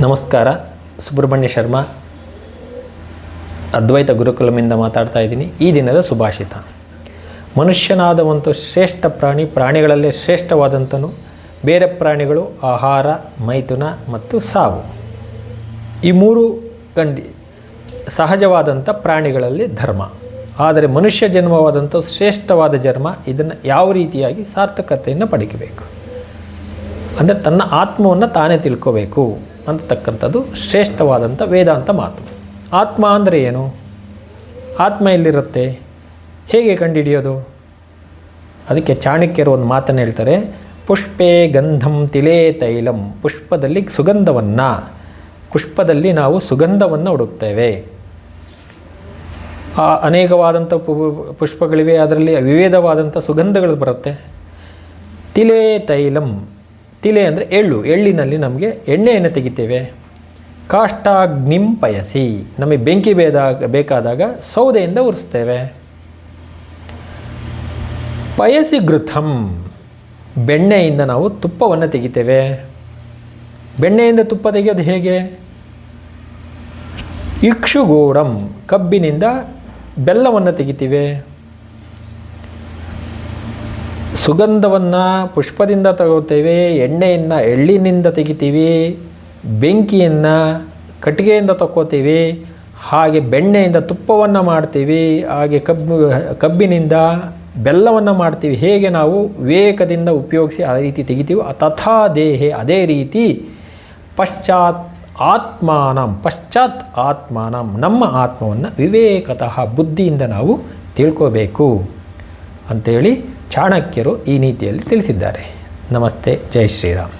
ನಮಸ್ಕಾರ. ಸುಬ್ರಹ್ಮಣ್ಯ ಶರ್ಮಾ, ಅದ್ವೈತ ಗುರುಕುಲಮಿಂದ ಮಾತಾಡ್ತಾ ಇದ್ದೀನಿ. ಈ ದಿನದ ಸುಭಾಷಿತ: ಮನುಷ್ಯನಾದವಂತೂ ಶ್ರೇಷ್ಠ ಪ್ರಾಣಿ, ಪ್ರಾಣಿಗಳಲ್ಲೇ ಶ್ರೇಷ್ಠವಾದಂಥನು. ಬೇರೆ ಪ್ರಾಣಿಗಳು ಆಹಾರ, ಮೈಥುನ ಮತ್ತು ಸಾವು. ಈ ಮೂರು ಸಹಜವಾದಂಥ ಪ್ರಾಣಿಗಳಲ್ಲಿ ಧರ್ಮ. ಆದರೆ ಮನುಷ್ಯ ಜನ್ಮವಾದಂಥ ಶ್ರೇಷ್ಠವಾದ ಜನ್ಮ. ಇದನ್ನು ಯಾವ ರೀತಿಯಾಗಿ ಸಾರ್ಥಕತೆಯನ್ನು ಪಡೆಯಬೇಕು ಅಂದರೆ ತನ್ನ ಆತ್ಮವನ್ನು ತಾನೇ ತಿಳ್ಕೋಬೇಕು ಅಂತಕ್ಕಂಥದ್ದು ಶ್ರೇಷ್ಠವಾದಂಥ ವೇದಾಂತ ಮಾತು. ಆತ್ಮ ಅಂದರೆ ಏನು? ಆತ್ಮ ಎಲ್ಲಿರುತ್ತೆ? ಹೇಗೆ ಕಂಡುಹಿಡಿಯೋದು? ಅದಕ್ಕೆ ಚಾಣಕ್ಯರು ಒಂದು ಮಾತನ್ನು ಹೇಳ್ತಾರೆ: ಪುಷ್ಪೇ ಗಂಧಂ ತಿಲೇ ತೈಲಂ. ಪುಷ್ಪದಲ್ಲಿ ನಾವು ಸುಗಂಧವನ್ನು ಹುಡುಕ್ತೇವೆ. ಅನೇಕವಾದಂಥ ಪುಷ್ಪಗಳಿವೆ, ಅದರಲ್ಲಿ ವಿವಿಧವಾದಂಥ ಸುಗಂಧಗಳು ಬರುತ್ತೆ. ತಿಲೇ ತೈಲಂ. ತಿಲೆ ಅಂದರೆ ಎಳ್ಳು. ಎಳ್ಳಿನಲ್ಲಿ ನಮಗೆ ಎಣ್ಣೆಯನ್ನು ತೆಗಿತೇವೆ. ಕಾಷ್ಟಾಗ್ನಿಂ ಪಯಸಿ. ನಮಗೆ ಬೆಂಕಿ ಬೇಕಾದಾಗ ಸೌದೆಯಿಂದ ಉರಿಸ್ತೇವೆ. ಪಯಸಿ ಘೃತಂ. ಬೆಣ್ಣೆಯಿಂದ ನಾವು ತುಪ್ಪವನ್ನು ತೆಗಿತೇವೆ. ಬೆಣ್ಣೆಯಿಂದ ತುಪ್ಪ ತೆಗೆಯೋದು ಹೇಗೆ? ಇಕ್ಷುಗೋಡಂ. ಕಬ್ಬಿನಿಂದ ಬೆಲ್ಲವನ್ನು ತೆಗಿತೀವಿ. ಸುಗಂಧವನ್ನು ಪುಷ್ಪದಿಂದ ತಗೋತೇವೆ, ಎಣ್ಣೆಯನ್ನು ಎಳ್ಳಿನಿಂದ ತೆಗಿತೀವಿ, ಬೆಂಕಿಯನ್ನು ಕಟ್ಟಿಗೆಯಿಂದ ತಗೋತೀವಿ, ಹಾಗೆ ಬೆಣ್ಣೆಯಿಂದ ತುಪ್ಪವನ್ನು ಮಾಡ್ತೀವಿ, ಹಾಗೆ ಕಬ್ಬಿನಿಂದ ಬೆಲ್ಲವನ್ನು ಮಾಡ್ತೀವಿ. ಹೇಗೆ ನಾವು ವಿವೇಕದಿಂದ ಉಪಯೋಗಿಸಿ ಆ ರೀತಿ ತೆಗಿತೀವಿ. ತಥಾ ದೇಹೆ. ಅದೇ ರೀತಿ ಪಶ್ಚಾತ್ ಆತ್ಮಾನಂ ನಮ್ಮ ಆತ್ಮವನ್ನು ವಿವೇಕತಃ ಬುದ್ಧಿಯಿಂದ ನಾವು ತಿಳ್ಕೋಬೇಕು ಅಂಥೇಳಿ ಚಾಣಕ್ಯರು ಈ ನೀತಿಯಲ್ಲಿ ತಿಳಿಸಿದ್ದಾರೆ. ನಮಸ್ತೆ. ಜೈ ಶ್ರೀರಾಮ್.